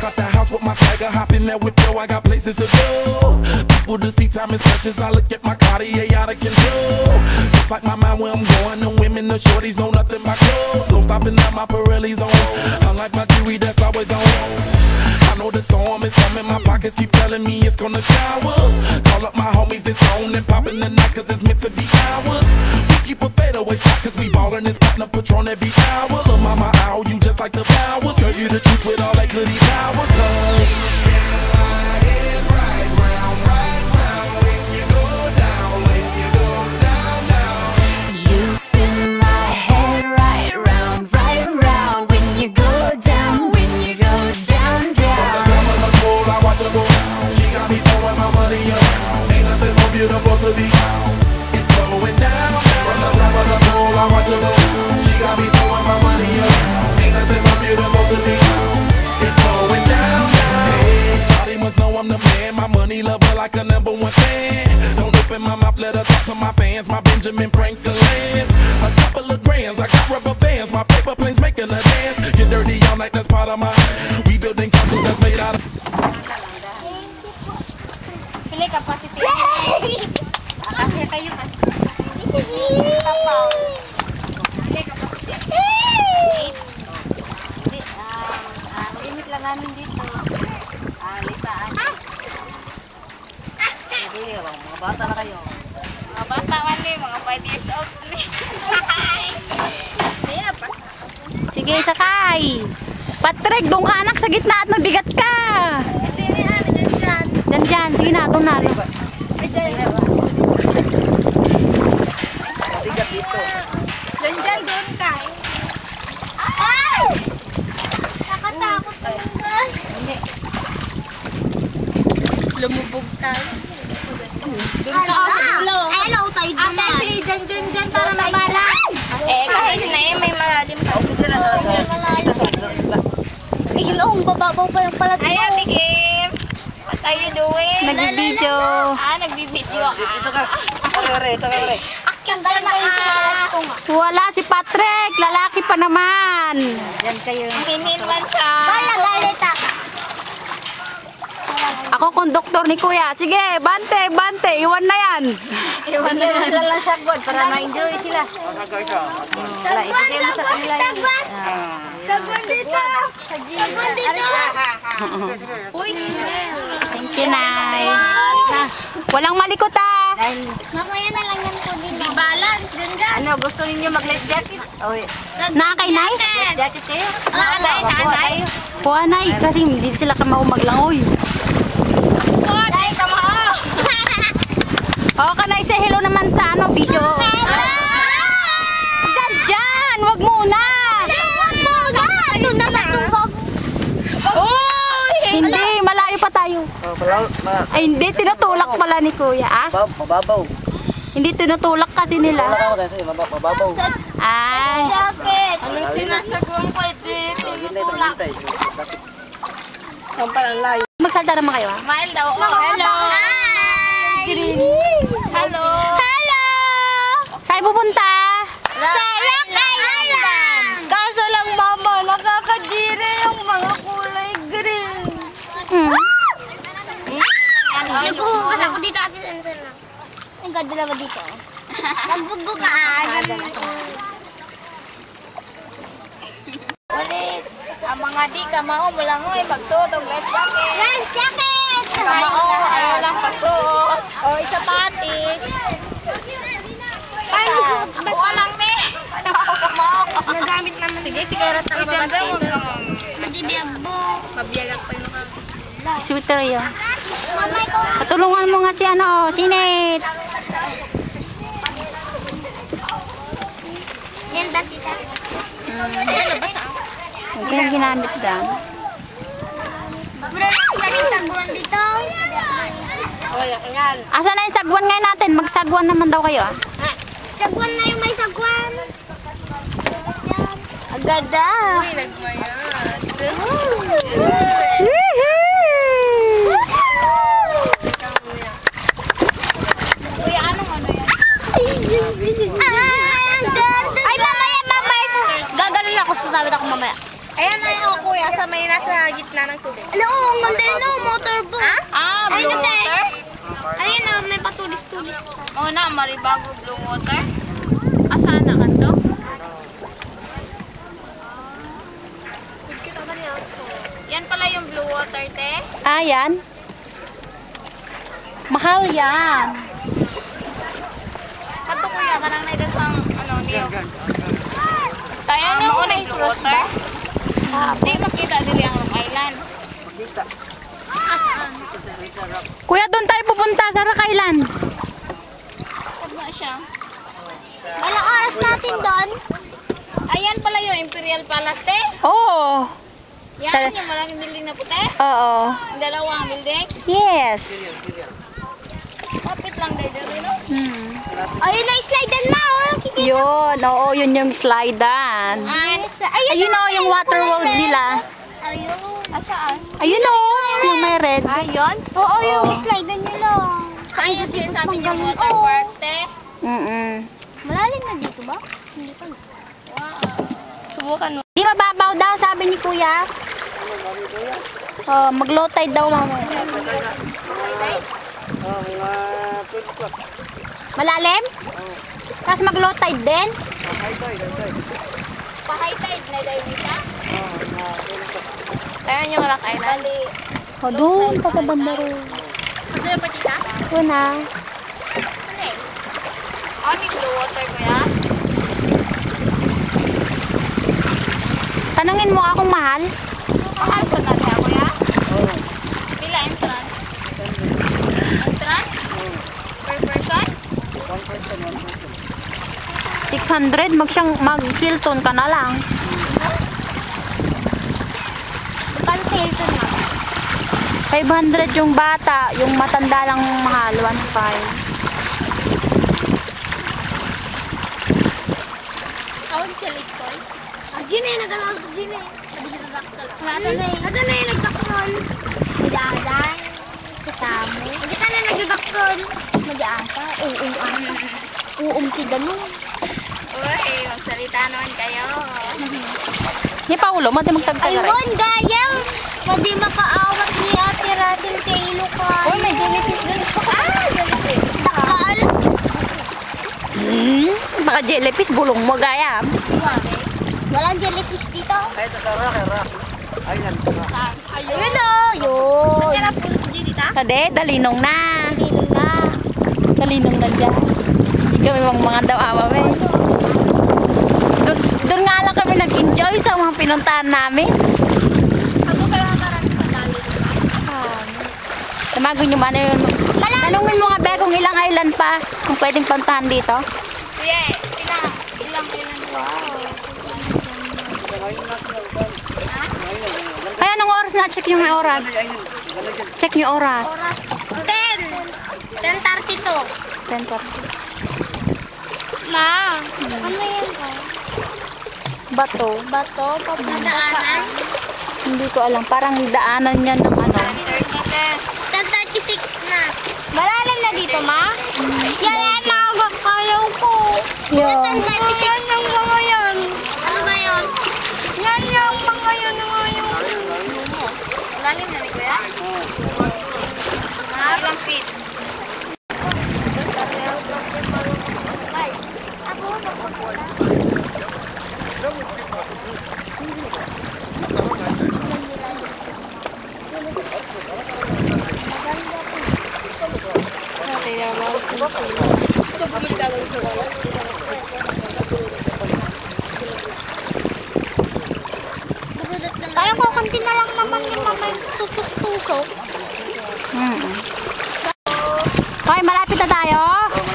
Walk out the house with my swagger, hop in that whip, yo, I got places to go. People to see, time is precious. I look at my Cartier out of control. Just like my mind where I'm going, the women, the shorties know nothing but clothes. No stopping at my Pirelli's on. Unlike my jewelry that's always on. I know the storm is coming, my pockets keep telling me it's gonna shower. Call up my homies, it's on and popping the night cause it's meant to be ours. We keep a fadeaway shot cause we ballin' this platinum Patron every hour. Lil' mama, ow, you just like the flowers. Girl, you the truth with all that goody power. Beautiful to be, it's going down. From the top of the pole, I watch her go. She got me throwing my money up. Ain't nothing more beautiful to me. It's going down. Hey, Charlie must know I'm the man. My money lover like a #1 fan. Don't open my mouth, let her talk to my fans. My Benjamin Franklin's, a couple of grands. I got rubber bands. My paper planes making a dance. Get dirty all night, that's part of my. We building castles that's made out of. Pili ka positive. Kasi kayo kasi. Tapaw. Pili ka positive. 8. Hindi. Limit lang namin dito. Litaan. Hindi, mga bata na kayo. Mga bata man eh. Mga 5 years old man eh. Hindi na pa. Sige, sakay. Patrick, doon ka anak sa gitna at mabigat ka. Dyan, sige na, doon na. Bigat dito. Dyan, doon ka. Ay! Nakatakot ka naman. Hindi. Lumubog ka. Doon ka. Hello, tayo doon. Ate, dyan, para mabala. Kasi na may malalim ka. Okay, dyan na. Kita sa kita. Ay, bababaw pa lang pala. Ay, Ate Kim. What are you doing? Nagbibideo. Nagbibideo ka. Ito ka. Ito ka. Akin ka na Wala si Patrick. Lalaki pa naman. Yan kayo. Hininman siya. Kaya galita. Ako konduktor ni Kuya. Sige, bante. Iwan na yan. Iwan na yan. Sila lang sagwan para ma-enjoy sila. Sagwan dito. Sagwan dito. Uy. Thank you, Nay. Walang malikot ah. Mamaya na lang yan ko dito. Di balance. Ganda. Ano, gusto ninyo mag-life jacket? Nakakay, Nay? Life jacket kayo? Nanay. Kuha, Nay. Kasi hindi sila kamao maglangoy. Nay, kamao. Oo ka, Nay. Say hello naman sa video. Dyan. Wag muna. Ano naman? Hindi, malayo pa tayo. Ay, hindi. Tinutulak pala ni Kuya. Mababaw. Hindi tinutulak kasi nila. Mababaw. Ay. Jacket. Anong sinasagawang pwede? Tinutulak. Magsalita naman kayo, ha? Smile daw. Hello. Hi. Hello. Saan pupunta? Sa Rock Island. Kaso lang, mama, nakakadiri yung mga kulay green. Naghuhugas ako dito, Ate Sansan. Ang ganda naman dito. Nagbugo ka. Ulit. Ang mga di kamao mo lang magsuot og life jacket. Life jacket! Kamao, ayaw lang pagsuot. O, isa pati. Ako lang me. Kamao. Nagamit naman. Sige, sigarat na naman. Diyan mo kamao. Madibiyabo. Mabiyagak pa yung kamao. Sweater yun. Patulungan mo nga si Sinet. Yan ba, tita? Ano ba sa? Okay lang ginamit dyan. Wala lang kaming sagwan dito. Asa na yung sagwan ngayon natin? Magsagwan naman daw kayo, ah. Sagwan na yung may sagwan. Agada. Uy, nagmayat. Kuya, anong ano yan? Ay, mamaya. Gaganon ako, sasabi ako mamaya. Ayan na yung kuya, sa may nasa gitna ng tubig. Ano, ang ganda yun, motorboat. Ah, blue water? Ayun na, may patulis-tulis. Oo na, Maribago blue water. Asaan na ka to? Yan pala yung blue water, te. Ah, yan. Mahal yan. Kato kuya, kanang na dito ang ano, niyo. Kaya na mo na blue water. Di makita diri ang Rock Island. Makita. Asaan? Kuya, doon tayo pupunta sa Rock Island. Tagna siya. Walang oras natin doon. Ayan pala yung Imperial Palace, te. Oo. Yan, yung malaking building na puti. Oo. Yung dalawang building. Yes. Kapit lang kayo dito, no? Ayun na, slidean mo. Yun, oo, yun yung slidean. Ayun o, yung water world nila. Ayun. Asaan? Ayun o, yung may red. Ayun? Oo, yung slidean nila. Ayun siya sabi niyo water park, te. Malalim na dito ba? Hindi pa. Wow. Subukan mo. Di mababaw daw, sabi ni kuya. Mag-low tide daw, mama. Mga 12 o'clock. Malalim? Tapos mag-low tide din? High tide, high tide. Pa-high tide na dahil siya. Mga 12 o'clock. Ayan yung Rock Island. Bali. O, doon pa sa bandaro. Ano yung patita? Ito na. Ano eh? Ano yung blue water, kuya? Tanungin mo akong mahal. Mahal sa tanda, kuya? Oo. Pila entrance? Entrance? Per person? 1%, 1%. 600, mag-Hilton ka na lang. Bukan sa Hilton na. 500 yung bata, yung matanda lang mahal, 1.5. Tawag siya Litol. Agin eh, nagalag din eh. Nagdaktal. Nagdaktal na eh, nagdaktal. Nagdaadan. Kasamo. Nagdaktal na nagdaktal. Nag-aasa. Uumtida nun. Uy, magsalita naman kayo. Ni Paulo, mati magtagtagaray. Ayun, gayang. Pwede makaawat ni Ate Russell kay Ilocano. Uy, may jellyfish dun. Ah, jellyfish. Sakal. Baka jellyfish, bulong mo gaya. Walang jellyfish dito. Ay, ito sa rock, rock. Island, rock. Ayun o, yun. Nagkalap po si Jenita? Kade, dalinong na. Hindi na. Dalinong na dyan. Hindi kami mga daw amamens. Doon nga lang kami nag-enjoy sa mga pinuntahan namin. Ako kaya marami sa dali. Tamagon nyo man yun. Tanungin mo nga be kung ilang island pa kung pwedeng puntahan dito. Yeah, ilang. Wow. Ngayon national dance. Ngayon. Ay, anong oras na? Check yung oras. Check yung oras. 10:32. 10:40. Ma, ano yan ka? Bato. Bato, papadaanan? Hindi ko alam. Parang daanan yan ng ano. 10:36 na. Malalim na dito, ma? Yan, ayaw ko. Yeah. 10:36 ng mga yan. Ano ba yun? Yan yung mga yan ng mga yun. Malalim na ni kuya? Ilang feet? Parang kukunti na lang naman yung mamay tusok-tusok. Okay, malapit na tayo.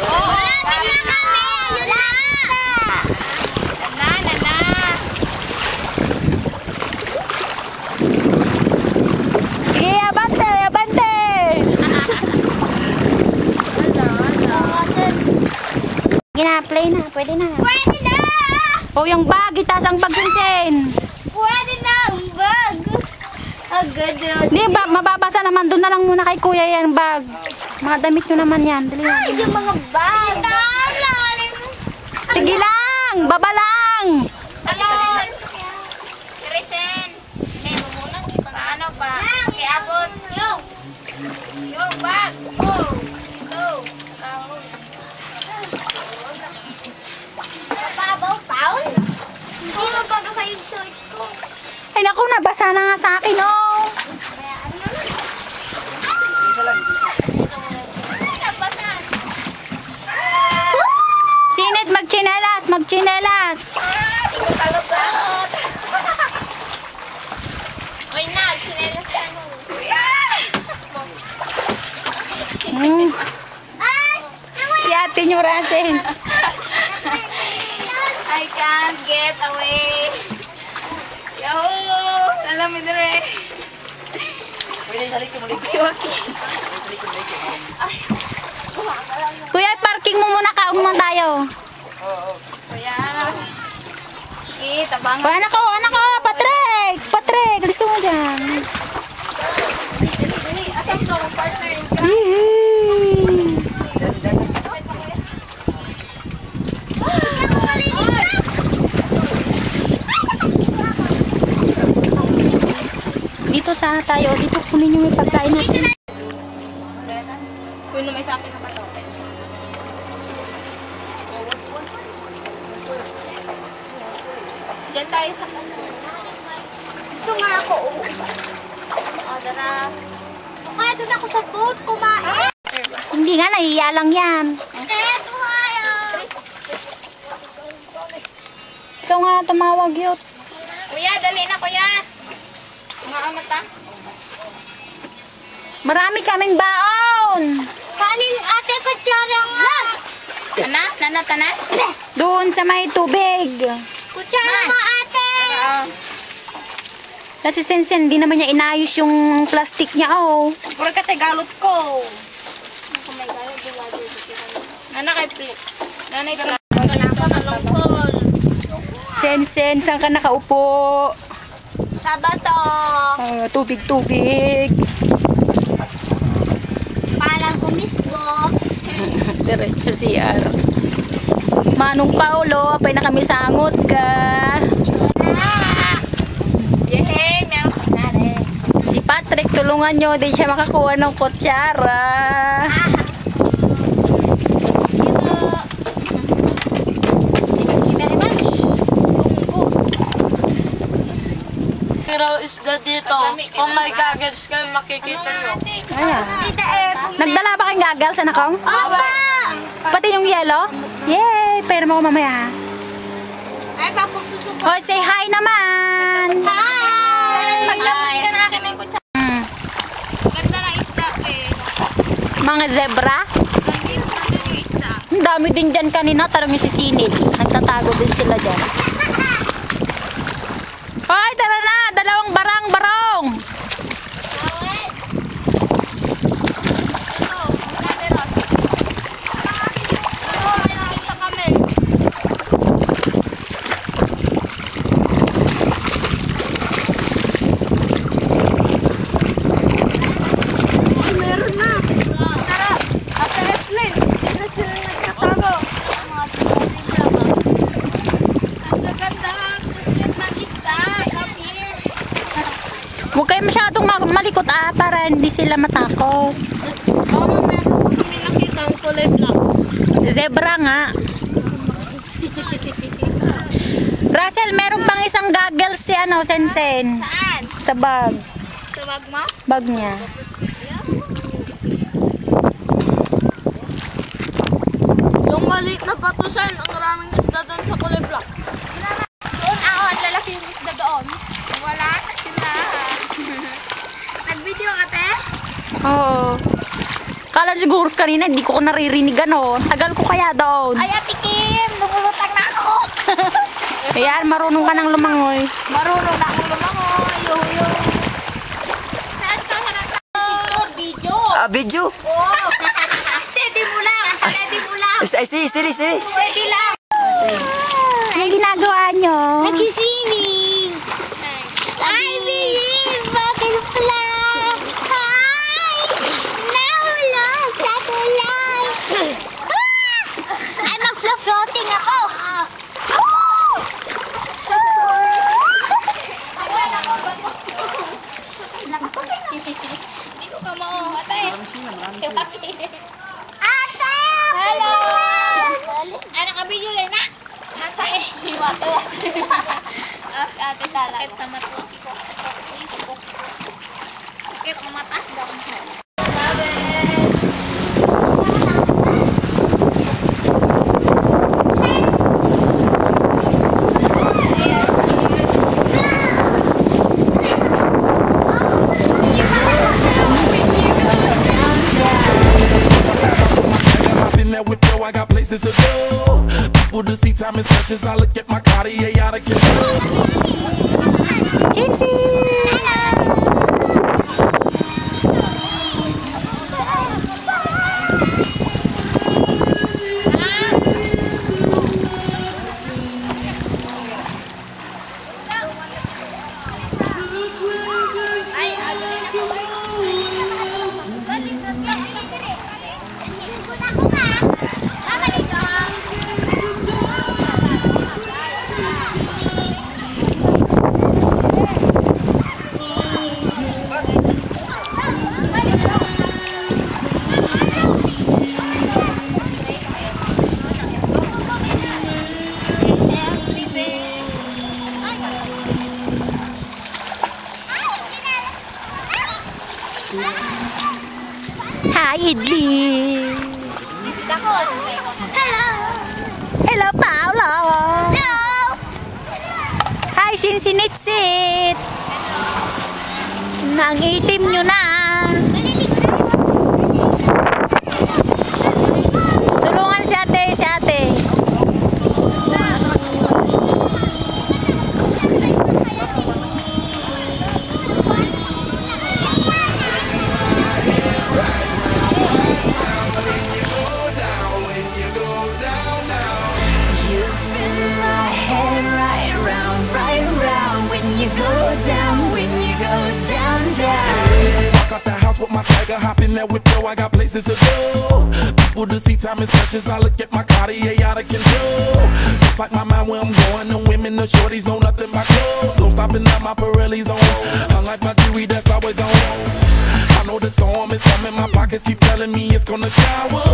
Oo, malapit na kami. Ayun na. Na. Sige, abante, abante. Sige na, play na. Pwede na. Pwede na. O, yung bag. Itaas ang bag, Sinsen. Pwede na ang bag. Agad yun. Hindi, mababasa naman. Doon na lang muna kay kuya yan bag. Mga damit nyo naman yan. Dali na. Ay, yung mga bag. Sige lang. Baba lang. Salon. Krisen. short ko. Ay, naku, nabasa na nga sa akin, oh. Kaya ano na? Isa lang, isa. Nabasa. Sinit, magchinelas, magchinelas. Hindi ko kalusot. Uy na, chinelas ka mo. Hmm. Ay! Si ate nyo, Russell. I can't get away. Yahoo! Alam mo dire. Pwede sa likod, maligid. Okay. Pwede sa likod, maligid. Kuya, parking mo muna, kaon mo tayo. Oo. Kuya. Tabang. Oh, anak ko, Patrick! Patrick, alis ka mo dyan. Dali. Asam to, partner in crime. Yee! Dito sana tayo. Dito kunin nyo yung pagkain natin. Kuya, may sa akin na ba to? Diyan tayo sa kasama. Ito nga ako. Dara. Kaya doon ako sa boat kumain. Hindi nga, nahiya lang yan. Eto hayo. Ikaw nga tumawag yun. Kuya, dali na kuya. Mga amata. Marami kaming baon. Kanin ate ko tsara nga. Tana? Doon sa may tubig. Kutsara nga ate. Kasi Sensen, hindi naman niya inayos yung plastic niya, oh. Pura ka galot ko. Nana kay plate. Nanay plate. Nakalungkol. Sensen, saan ka nakaupo? Sabato. Tubig. Parang kumisgo. Diretso CR. Manong Paulo, apay na kami sangot ka. Yehey, meron ka na rin. Si Patrick, tulungan nyo, di siya makakuha ng kutsara. Thank you very much. Pero isda dito. Kung may goggles kayo, makikita nyo. Ayan. Tita Eto. Nagdala ba kayong goggles, anak ko? Opa! Pati yung yellow? Yay! Pero mo ko mamaya, ha? Ay, papususupo. Hoy, say hi naman! Hi! Maglamit ka na akin na yung kutsara. Ganda na isda eh. Mga zebra? Nandito yung isda. Ang dami din dyan kanina, tarong yung sisinit. Nagtatago din sila dyan. Hoy, tara na! Dalawang barang-barong! Awet. Ito, magkameron. Ito, may nakita kami. Ay, meron na. Tara, Ate Evelyn. Sino sila nagkatago? Ang gaganda. Ang cute ng isda. Come here. Huwag kayo masyadong malikot, para hindi sila matakot. Mama, meron po kami nakita ang kulay black. Zebra nga. Russell, meron pang isang goggles si Sensen. Saan? Sa bag. Sa bag mo? Bag niya. Yung maliit na patusan, ang maraming isda doon sa kulay black. Doon ako, ang lalaki yung isda doon. Wala na sila. Nag-video ka, te? Oo. Kala siguro kanina, hindi ko naririnig ano. Tagal ko kaya doon. Ay, Ate Kim, lumulutang na ako. Ayan, marunong ka ng lumangoy. Marunong na akong lumangoy. Yo-yo. Saan ka harap ako? Video. Video? Wow. Steady mo lang. Steady mo lang. Steady. Steady lang. Anong ginagawa nyo? Nag-swimming. I believe. Bakit pala? Hi! Nahulog sa tulay. Ay, mag-floating ako. Hindi ko ka mo, ate. Ate! Hello! Ay, nakabidyo rin na. Ate, ate Tala. Sakit sa mata. Sakit ang mata. I got places to go. People to see, time is precious. I look at my Cartier out of control. Jinxie! Hi, Idli! Hello! Hello, Paolo! Hello! Hi, Sinsinitsit! Nang itim nyo na! Tulungan si ate, si ate! With my swagger, hop in that whip, yo, I got places to go. People to see, time is precious. I look at my Cartier out of control. Just like my mind where I'm going, the women, the shorties know nothing but clothes. No stopping at my Pirelli's on. Unlike my jewelry, that's always on. I know the storm is coming, my pockets keep telling me it's gonna shower.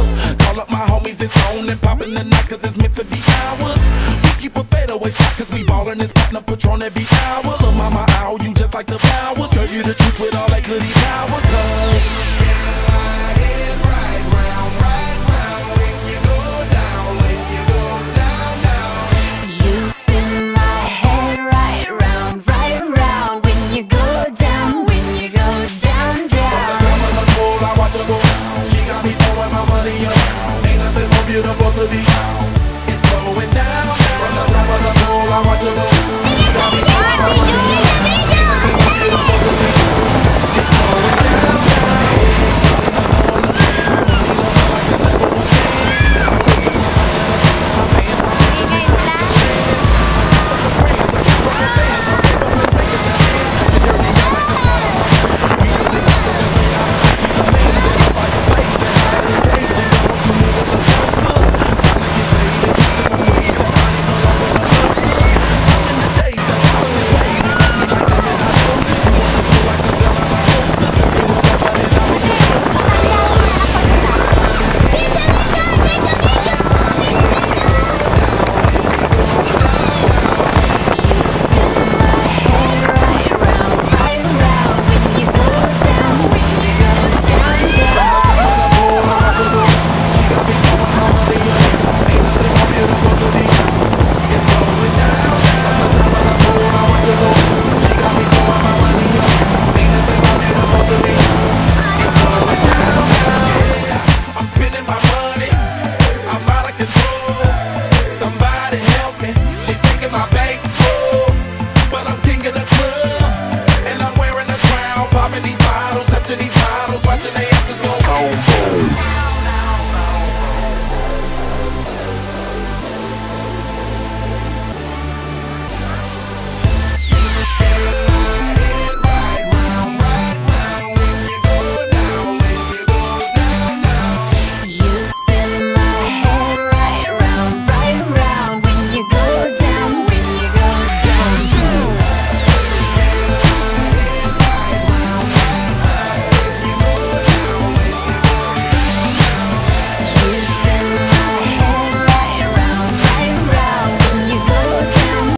Call up my homies, it's on and popping the night, cause it's meant to be ours. We keep a fadeaway shot, cause we ballin' this platinum Patron every hour. Look, mama, ow, you just like the flowers. Girl, you the truth with all that goody powers.